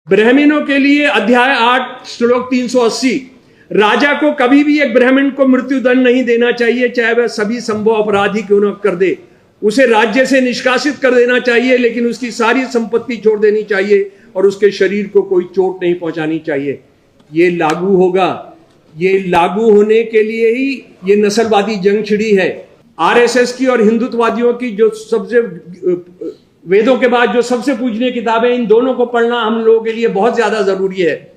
ब्राह्मणों के लिए अध्याय 8 श्लोक 380, राजा को कभी भी एक ब्राह्मण को मृत्युदंड नहीं देना चाहिए, चाहे वह सभी संभव अपराध ही क्यों न कर दे। उसे राज्य से निष्कासित कर देना चाहिए, लेकिन उसकी सारी संपत्ति छोड़ देनी चाहिए और उसके शरीर को कोई चोट नहीं पहुंचानी चाहिए। ये लागू होगा। ये लागू होने के लिए ही ये नस्लवादी जंग छिड़ी है। आरएसएस की और हिंदुत्ववादियों की जो सबसे वेदों के बाद जो सबसे पूजनीय किताबें, इन दोनों को पढ़ना हम लोगों के लिए बहुत ज्यादा जरूरी है।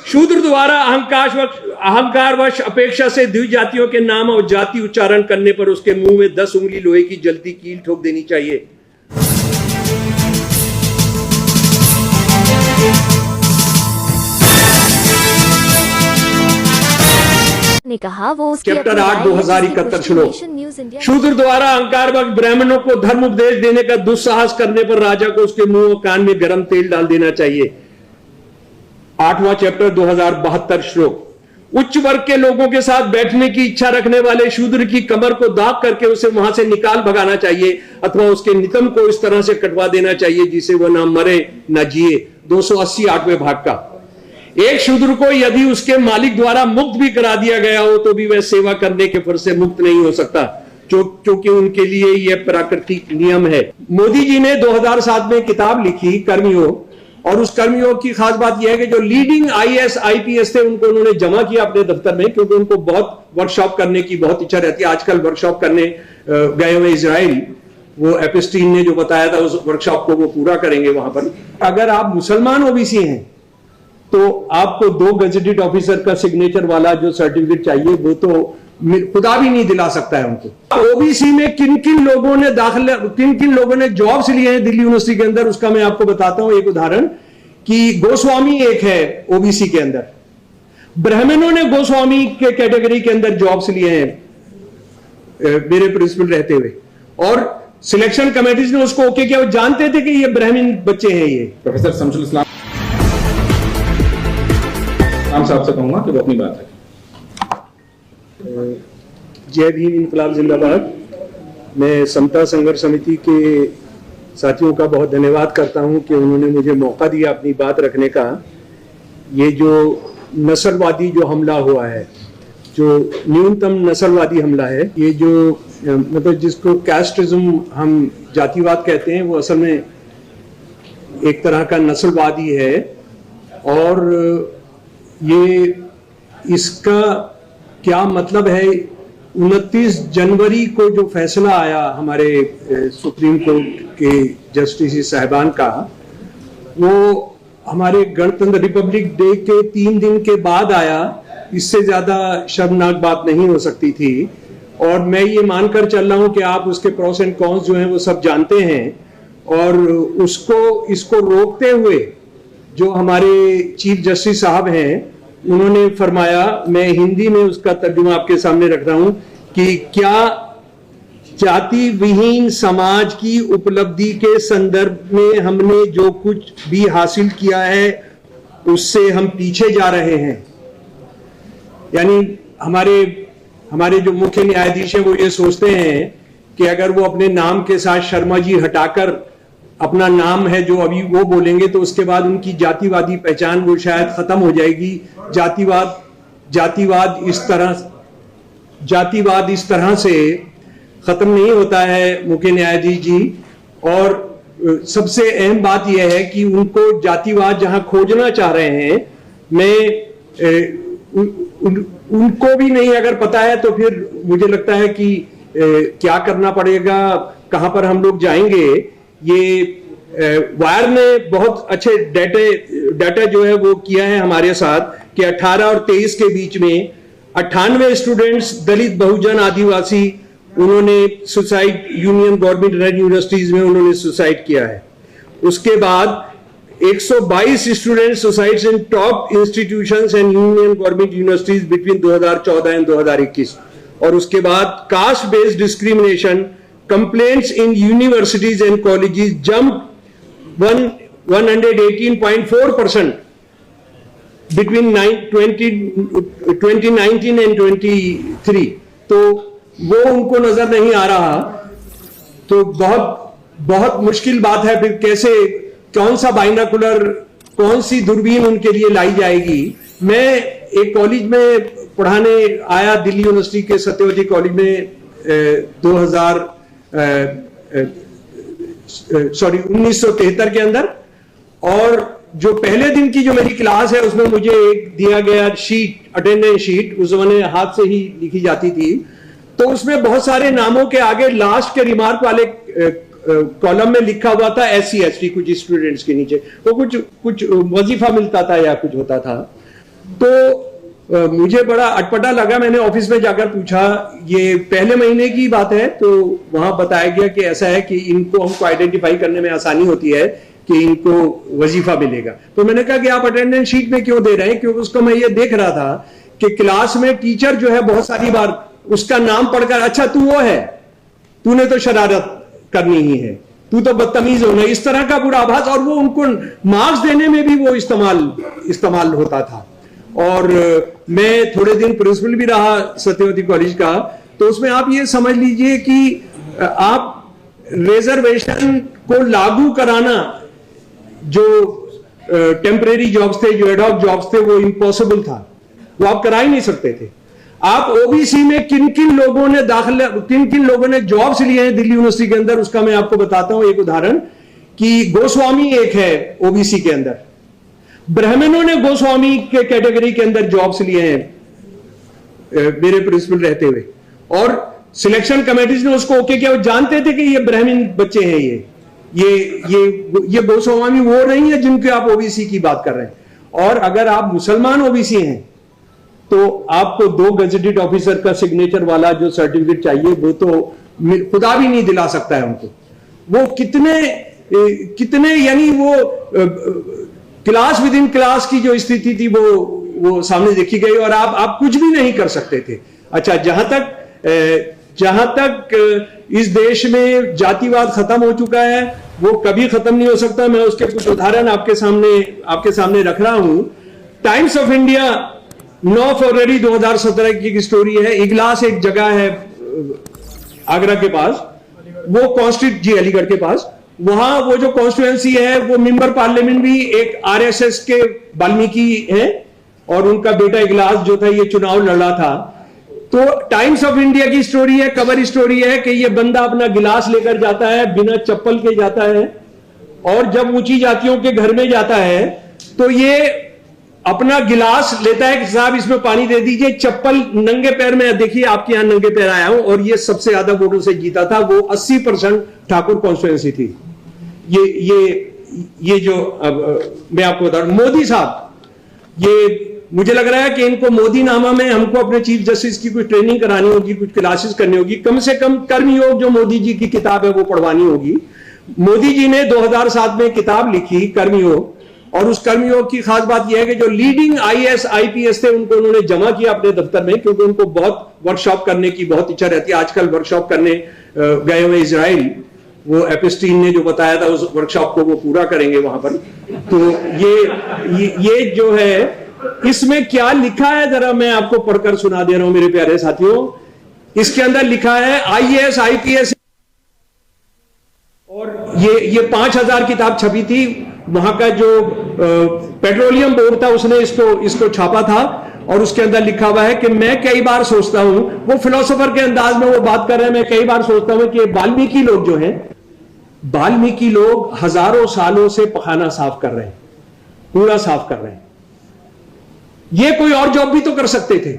शूद्र द्वारा अहंकारवश अपेक्षा से द्विजातियों के नाम और जाति उच्चारण करने पर उसके मुंह में 10 उंगली लोहे की जलती कील ठोक देनी चाहिए। ने कहा वो चैप्टर 8 2071 श्लोक, शूद्र द्वारा अहंकारवश ब्राह्मणों को धर्म उपदेश देने का दुस्साहस करने पर राजा को उसके मुंह और कान में गर्म तेल डाल देना चाहिए। 8वां चैप्टर 2072 श्लोक, उच्च वर्ग के लोगों के साथ बैठने की इच्छा रखने वाले शूद्र की कमर को दाब करके उसे वहां से निकाल भगाना चाहिए अथवा उसके नितंब को इस तरह से कटवा देना चाहिए जिसे वह ना मरे ना जिए। 280 8वें भाग का। एक शूद्र को यदि उसके मालिक द्वारा मुक्त भी करा दिया गया हो तो भी वह सेवा करने के फर्ज से मुक्त नहीं हो सकता, क्योंकि उनके लिए यह प्राकृतिक नियम है। मोदी जी ने 2007 में किताब लिखी कर्मयोग, और उस कर्मयोग की खास बात यह है कि जो लीडिंग आईएएस आईपीएस थे उनको उन्होंने जमा किया अपने दफ्तर में, क्योंकि उनको बहुत वर्कशॉप करने की बहुत इच्छा रहती है। आजकल वर्कशॉप करने गए हुए इजराइल, वो एपिस्टीन ने जो बताया था उस वर्कशॉप को वो पूरा करेंगे वहां पर। अगर आप मुसलमान ओबीसी हैं तो आपको 2 गजेटेड ऑफिसर का सिग्नेचर वाला जो सर्टिफिकेट चाहिए वो तो खुदा भी नहीं दिला सकता है उनको। ओबीसी में किन किन लोगों ने जॉब्स लिए हैं दिल्ली यूनिवर्सिटी के अंदर, उसका मैं आपको बताता हूं एक उदाहरण कि गोस्वामी एक है ओबीसी के अंदर। ब्राह्मणों ने गोस्वामी के कैटेगरी के अंदर जॉब्स लिए हैं मेरे प्रिंसिपल रहते हुए, और सिलेक्शन कमेटीज ने उसको ओके किया। वो जानते थे कि ये ब्राह्मण बच्चे हैं। ये प्रोफेसर शमसुल इस्लाम साहब से कहूंगा कि वो अपनी बात है। जय भीम, इनकलाब जिंदाबाद। मैं समता संघर्ष समिति के साथियों का बहुत धन्यवाद करता हूं कि उन्होंने मुझे मौका दिया अपनी बात रखने का। ये जो नस्लवादी जो हमला हुआ है, जो न्यूनतम नस्लवादी हमला है, ये जो मतलब जिसको कैस्टिज्म हम जातिवाद कहते हैं, वो असल में एक तरह का नस्लवादी है। और ये इसका क्या मतलब है, 29 जनवरी को जो फैसला आया हमारे सुप्रीम कोर्ट के जस्टिस साहिबान का, वो हमारे गणतंत्र रिपब्लिक डे के 3 दिन के बाद आया। इससे ज्यादा शर्मनाक बात नहीं हो सकती थी। और मैं ये मानकर चल रहा हूं कि आप उसके प्रोस एंड कॉन्स जो हैं वो सब जानते हैं, और इसको रोकते हुए जो हमारे चीफ जस्टिस साहब हैं उन्होंने फरमाया, मैं हिंदी में उसका तर्जुमा आपके सामने रख रहा हूं, कि क्या जाति विहीन समाज की उपलब्धि के संदर्भ में हमने जो कुछ भी हासिल किया है उससे हम पीछे जा रहे हैं। यानी हमारे जो मुख्य न्यायाधीश हैं वो ये सोचते हैं कि अगर वो अपने नाम के साथ शर्मा जी हटाकर अपना नाम है जो अभी वो बोलेंगे तो उसके बाद उनकी जातिवादी पहचान वो शायद खत्म हो जाएगी। जातिवाद इस तरह से खत्म नहीं होता है मुख्य न्यायाधीश जी। और सबसे अहम बात यह है कि उनको जातिवाद जहां खोजना चाह रहे हैं, उनको भी नहीं अगर पता है तो फिर मुझे लगता है कि क्या करना पड़ेगा, कहां पर हम लोग जाएंगे। ये वायर ने बहुत अच्छे डाटा जो है वो किया है हमारे साथ कि 18 और 23 के बीच में 98 स्टूडेंट्स दलित, बहुजन, आदिवासी, उन्होंने suicide, union government run universities में उन्होंने सुसाइड किया है। उसके बाद 122 students suicides in top institutions and union government universities between 2014 and 2021। और उसके बाद caste based discrimination complaints in universities and colleges jumped 118.4% between 2019 and 23। तो वो उनको नजर नहीं आ रहा। तो बहुत मुश्किल बात है फिर कैसे कौन सा बाइनोकुलर, कौन सी दूरबीन उनके लिए लाई जाएगी। मैं एक कॉलेज में पढ़ाने आया, दिल्ली यूनिवर्सिटी के सत्यवती कॉलेज में 1973 के अंदर, और जो पहले दिन की जो मेरी क्लास है उसमें मुझे एक दिया गया शीट, अटेंडेंस शीट, उस जमाने हाथ से ही लिखी जाती थी। तो उसमें बहुत सारे नामों के आगे लास्ट के रिमार्क वाले कॉलम में लिखा हुआ था SC ST, कुछ स्टूडेंट्स के नीचे तो कुछ वजीफा मिलता था या कुछ होता था। तो मुझे बड़ा अटपटा लगा। मैंने ऑफिस में जाकर पूछा, ये पहले महीने की बात है, तो वहां बताया गया कि ऐसा है कि इनको हमको आइडेंटिफाई करने में आसानी होती है कि इनको वजीफा मिलेगा। तो मैंने कहा कि आप अटेंडेंस शीट में क्यों दे रहे हैं, क्योंकि उसको मैं ये देख रहा था कि क्लास में टीचर जो है बहुत सारी बार उसका नाम पढ़कर, अच्छा तू वो है, तूने तो शरारत करनी ही है, तू तो बदतमीज होना, इस तरह का पूरा आभास, और वो उनको मार्क्स देने में भी वो इस्तेमाल होता था। और मैं थोड़े दिन प्रिंसिपल भी रहा सत्यवती कॉलेज का, तो उसमें आप ये समझ लीजिए कि आप रिजर्वेशन को लागू कराना, जो टेम्परेरी जॉब्स थे, जो एडॉक जॉब्स थे, वो इम्पॉसिबल था, वो आप करा ही नहीं सकते थे। आप ओबीसी में किन किन लोगों ने जॉब्स लिए हैं दिल्ली यूनिवर्सिटी के अंदर, उसका मैं आपको बताता हूं एक उदाहरण, कि गोस्वामी एक है ओबीसी के अंदर, ब्राह्मणों ने गोस्वामी के कैटेगरी के अंदर जॉब्स लिए हैं मेरे प्रिंसिपल रहते हुए, और सिलेक्शन कमेटीज ने उसको ओके किया। वो जानते थे कि ये ब्राह्मण बच्चे हैं, ये गोस्वामी वो नहीं है जिनके आप ओबीसी की बात कर रहे हैं। और अगर आप मुसलमान ओबीसी हैं तो आपको 2 गजेटेड ऑफिसर का सिग्नेचर वाला जो सर्टिफिकेट चाहिए, वो तो खुदा भी नहीं दिला सकता है उनको। वो कितने यानी वो क्लास विद इन क्लास की जो स्थिति थी वो सामने देखी गई, और आप कुछ भी नहीं कर सकते थे। अच्छा, जहां तक इस देश में जातिवाद खत्म हो चुका है, वो कभी खत्म नहीं हो सकता। मैं उसके कुछ उदाहरण आपके सामने रख रहा हूं। टाइम्स ऑफ इंडिया 9 फरवरी 2017 की स्टोरी है। इगलास एक जगह है आगरा के पास, वो कॉन्स्टिट्यूट जी अलीगढ़ के पास, वहां वो जो कॉन्स्टिट्यूएंसी है, वो मेंबर पार्लियामेंट भी एक RSS के वाल्मीकि हैं, और उनका बेटा इगलास जो था ये चुनाव लड़ा था। तो टाइम्स ऑफ इंडिया की स्टोरी है, कवर स्टोरी है कि ये बंदा अपना गिलास लेकर जाता है, बिना चप्पल के जाता है, और जब ऊंची जातियों के घर में जाता है तो ये अपना गिलास लेता है कि साहब इसमें पानी दे दीजिए, चप्पल नंगे पैर में, देखिए आपके यहां नंगे पैर आया हूं, और ये सबसे ज्यादा वोटों से जीता था। वो 80% ठाकुर कॉन्स्टिट्यूएंसी थी। ये जो मैं आपको बता रहा हूं, मोदी साहब, ये मुझे लग रहा है कि इनको मोदी नामा में हमको अपने चीफ जस्टिस की कुछ ट्रेनिंग करानी होगी, कुछ क्लासेस करनी होगी, कम से कम कर्मयोग जो मोदी जी की किताब है वो पढ़वानी होगी। मोदी जी ने 2007 में किताब लिखी कर्मयोग, और उस कर्मयोग की खास बात यह है कि जो लीडिंग IAS IPS थे उनको उन्होंने जमा किया अपने दफ्तर में, क्योंकि उनको बहुत वर्कशॉप करने की बहुत इच्छा रहती है। आजकल वर्कशॉप करने गए हुए इजराइल, वो एपिस्टीन ने जो बताया था उस वर्कशॉप को वो पूरा करेंगे वहां पर। तो ये जो है, इसमें क्या लिखा है जरा मैं आपको पढ़कर सुना दे रहा हूं मेरे प्यारे साथियों। इसके अंदर लिखा है IAS IPS, और ये 5000 किताब छपी थी। वहां का जो पेट्रोलियम बोर्ड था उसने इसको छापा था, और उसके अंदर लिखा हुआ है कि मैं कई बार सोचता हूं, वो फिलोसोफर के अंदाज में वो बात कर रहे हैं, मैं कई बार सोचता हूं कि वाल्मीकि लोग जो हैं, वाल्मीकि लोग हजारों सालों से पखाना साफ कर रहे हैं, पूरा साफ कर रहे हैं। ये कोई और जॉब भी तो कर सकते थे,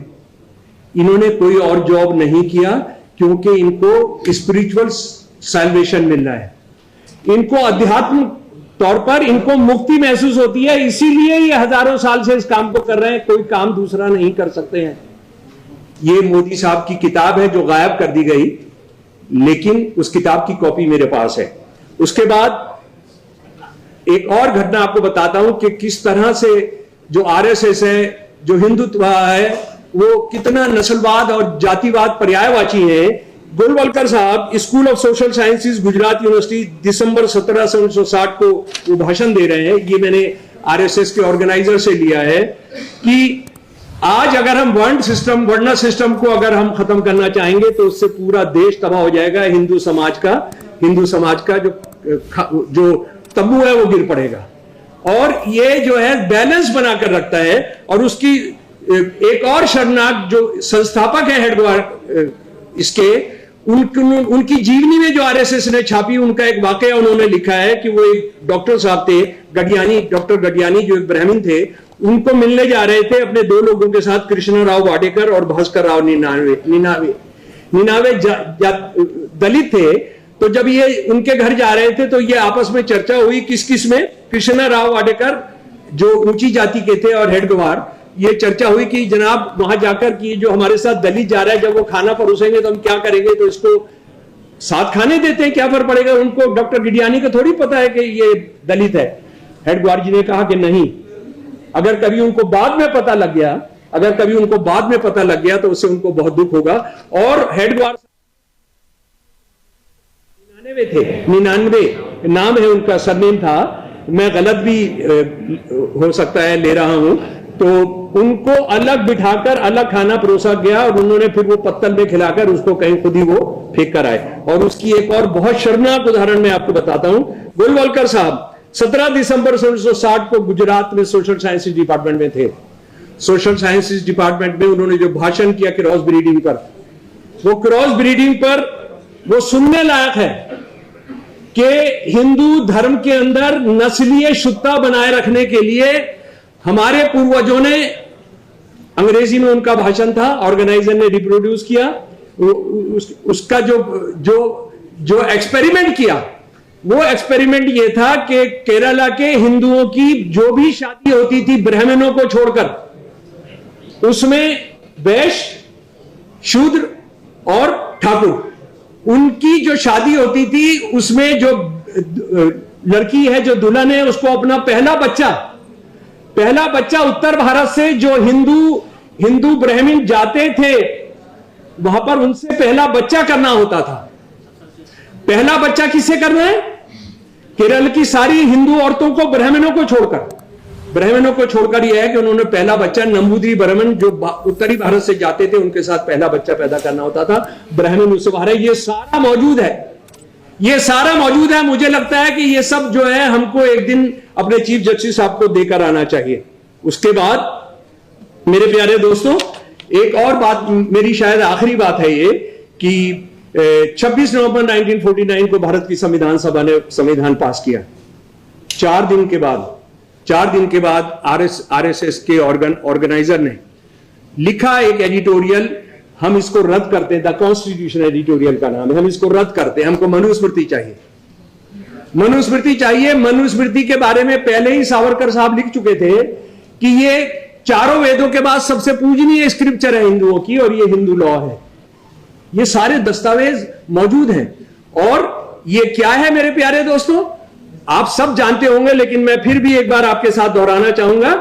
इन्होंने कोई और जॉब नहीं किया, क्योंकि इनको स्पिरिचुअल सैल्वेशन मिलना है, इनको अध्यात्म तौर पर इनको मुक्ति महसूस होती है, इसीलिए ये हजारों साल से इस काम को कर रहे हैं, कोई काम दूसरा नहीं कर सकते हैं। ये मोदी साहब की किताब है जो गायब कर दी गई, लेकिन उस किताब की कॉपी मेरे पास है। उसके बाद एक और घटना आपको बताता हूं कि किस तरह से जो RSS है, जो हिंदुत्व है, वो कितना नस्लवाद और जातिवाद पर्यायवाची है। गोलवलकर साहब school of social sciences Gujarat university दिसंबर 17 1960 को वो भाषण दे रहे हैं, ये मैंने RSS के ऑर्गेनाइजर से लिया है, कि आज अगर हम वर्ण सिस्टम को अगर हम खत्म करना चाहेंगे तो उससे पूरा देश तबाह हो जाएगा। हिंदू समाज का जो तंबू है वो गिर पड़ेगा। और ये जो है बैलेंस बनाकर रखता है। और उसकी एक और शर्मनाक जो संस्थापक है हेडगवार इसके, उनकी जीवनी में जो आरएसएस ने छापी, उनका एक वाकया उन्होंने लिखा है कि वो एक डॉक्टर साहब थे, डॉक्टर गडियानी, जो एक ब्राह्मण थे, उनको मिलने जा रहे थे अपने दो लोगों के साथ, कृष्ण राव वाडेकर और भास्कर राव निनावे दलित थे। तो जब ये उनके घर जा रहे थे तो ये आपस में चर्चा हुई, किस किस में, कृष्ण राव वाडेकर जो ऊंची जाति के थे और हेडगवार, ये चर्चा हुई कि जनाब वहां जाकर कि जो हमारे साथ दलित जा रहा है, जब वो खाना परोसेंगे तो हम क्या करेंगे, तो इसको साथ खाने देते हैं, क्या फर्क पड़ेगा। उनको डॉक्टर गिडियानी को थोड़ी पता है कि ये दलित है। हेडगवार जी ने कहा कि नहीं, अगर कभी उनको बाद में पता लग गया तो उससे उनको बहुत दुख होगा। और हेडगवार 99 थे, 99 नाम है उनका, सरनेम था, मैं गलत भी हो सकता है ले रहा हूं। तो उनको अलग बिठाकर अलग खाना परोसा गया और उन्होंने फिर वो पत्तल में खिलाकर उसको कहीं खुद ही वो फेंक कर आए। और उसकी एक और बहुत शर्मनाक उदाहरण मैं आपको बताता हूं। गोलवलकर साहब 17 दिसंबर 1960 को गुजरात में सोशल साइंसेज डिपार्टमेंट में थे। सोशल साइंसेज डिपार्टमेंट में उन्होंने जो भाषण किया क्रॉस ब्रीडिंग पर, वो क्रॉस ब्रीडिंग पर वो सुनने लायक है कि हिंदू धर्म के अंदर नस्लीय शुद्धता बनाए रखने के लिए हमारे पूर्वजों ने, अंग्रेजी में उनका भाषण था, ऑर्गेनाइजर ने रिप्रोड्यूस किया, उसका जो एक्सपेरिमेंट किया, वो एक्सपेरिमेंट ये था कि केरला के हिंदुओं की जो भी शादी होती थी ब्राह्मणों को छोड़कर, उसमें वैश्य, शूद्र और ठाकुर, उनकी जो शादी होती थी उसमें जो लड़की है, जो दुल्हन है, उसको अपना पहला बच्चा उत्तर भारत से जो हिंदू ब्राह्मण जाते थे वहां पर उनसे पहला बच्चा करना होता था। पहला बच्चा किससे करना है? केरल की सारी हिंदू औरतों को, ब्राह्मणों को छोड़कर यह है कि उन्होंने पहला बच्चा, नंबूदिरी ब्राह्मण जो उत्तरी भारत से जाते थे उनके साथ पहला बच्चा पैदा करना होता था, ब्राह्मण उससे बाहर है। ये सारा मौजूद है। मुझे लगता है कि ये सब जो है हमको एक दिन अपने चीफ जस्टिस साहब को देकर आना चाहिए। उसके बाद मेरे प्यारे दोस्तों, एक और बात, मेरी शायद आखिरी बात है ये, कि 26 नवंबर 1949 को भारत की संविधान सभा ने संविधान पास किया। 4 दिन के बाद आरएसएस के ऑर्गेनाइजर ने लिखा एक एडिटोरियल, हम इसको रद्द करते हैं, द कॉन्स्टिट्यूशन एडिटोरियल का नाम है, हम इसको रद्द करते हैं, हमको मनुस्मृति चाहिए। मनुस्मृति के बारे में पहले ही सावरकर साहब लिख चुके थे कि ये चारों वेदों के बाद सबसे पूजनीय स्क्रिप्चर है हिंदुओं की, और ये हिंदू लॉ है। ये सारे दस्तावेज मौजूद हैं। और ये क्या है मेरे प्यारे दोस्तों, आप सब जानते होंगे, लेकिन मैं फिर भी एक बार आपके साथ दोहराना चाहूंगा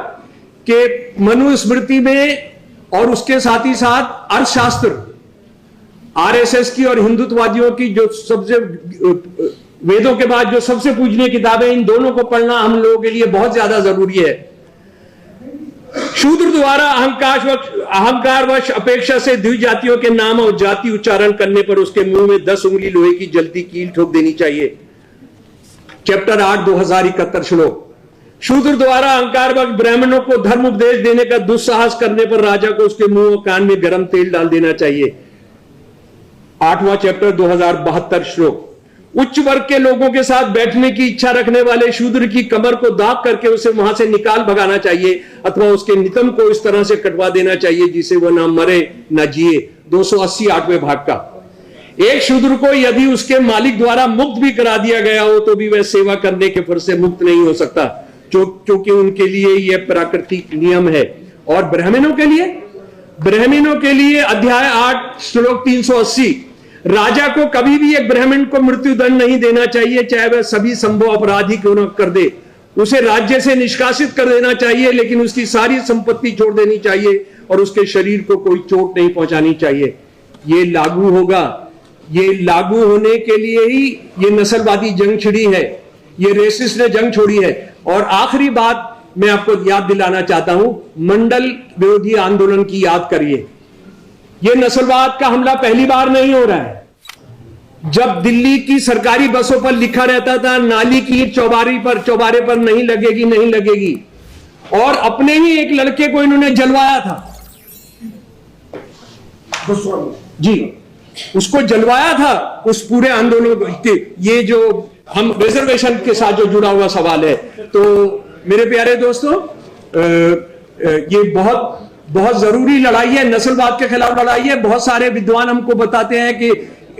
कि मनुस्मृति में और उसके साथ ही साथ अर्थशास्त्र, आरएसएस की और हिंदुत्ववादियों की जो सबसे वेदों के बाद जो सबसे पूजनीय किताबें, इन दोनों को पढ़ना हम लोगों के लिए बहुत ज्यादा जरूरी है। शूद्र द्वारा अहंकारवश अपेक्षा से द्विजातियों के नाम और जाति उच्चारण करने पर उसके मुंह में 10 उंगली लोहे की जलती कील ठोक देनी चाहिए। चैप्टर 8 2071 श्लोक। शूद्र द्वारा अहंकारवश ब्राह्मणों को धर्म उपदेश देने का दुस्साहस करने पर राजा को उसके मुंह और कान में गर्म तेल डाल देना चाहिए। 8वां चैप्टर 2072 श्लोक। उच्च वर्ग के लोगों के साथ बैठने की इच्छा रखने वाले शूद्र की कमर को दाग करके उसे वहां से निकाल भगाना चाहिए, अथवा उसके नितंब को इस तरह से कटवा देना चाहिए जिसे वह ना मरे ना जिए। 280 8वें भाग का। एक शूद्र को यदि उसके मालिक द्वारा मुक्त भी करा दिया गया हो तो भी वह सेवा करने के फर्ज से मुक्त नहीं हो सकता, क्योंकि उनके लिए यह प्राकृतिक नियम है। और ब्राह्मणों के लिए अध्याय 8 श्लोक 380। राजा को कभी भी एक ब्राह्मण को मृत्युदंड नहीं देना चाहिए, चाहे वह सभी संभव अपराध ही क्यों न कर दे। उसे राज्य से निष्कासित कर देना चाहिए, लेकिन उसकी सारी संपत्ति छोड़ देनी चाहिए और उसके शरीर को कोई चोट नहीं पहुंचानी चाहिए। ये लागू होने के लिए ही ये नस्लवादी जंग छिड़ी है, ये रेसिस्ट ने जंग छोड़ी है। और आखिरी बात मैं आपको याद दिलाना चाहता हूं, मंडल विरोधी आंदोलन की याद करिए। यह नस्लवाद का हमला पहली बार नहीं हो रहा है। जब दिल्ली की सरकारी बसों पर लिखा रहता था नाली की ईंट चौबारे पर नहीं लगेगी, नहीं लगेगी, और अपने ही एक लड़के को इन्होंने जलवाया था जी, उसको जलवाया था उस पूरे आंदोलन को। ये जो हम रिजर्वेशन के साथ जो जुड़ा हुआ सवाल है, तो मेरे प्यारे दोस्तों, ये बहुत बहुत जरूरी लड़ाई है, नस्लवाद के खिलाफ लड़ाई है। बहुत सारे विद्वान हमको बताते हैं कि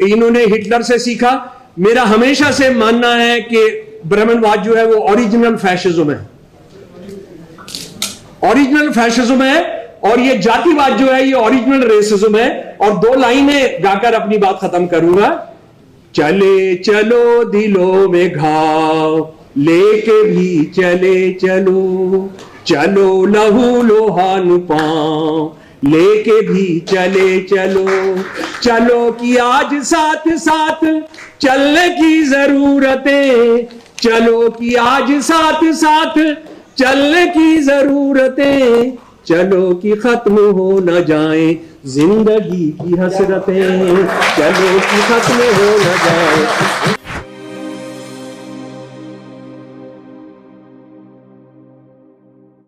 इन्होंने हिटलर से सीखा। मेरा हमेशा से मानना है कि ब्राह्मणवाद जो है वो ओरिजिनल फैशिज्म है, ओरिजिनल फैशिज्म है, और ये जातिवाद जो है ये ओरिजिनल रेसिज्म है। और दो लाइनें गाकर अपनी बात खत्म करूंगा। चले चलो दिलों में घाव लेके भी चले चलो, चलो लहू लोहान पांव लेके भी चले चलो, चलो कि आज साथ साथ चलने की जरूरत है, चलो कि आज साथ साथ चलने की जरूरत है, चलो कि खत्म हो न जाए जिंदगी की हसरतें, चलो कि खत्म हो न जाए।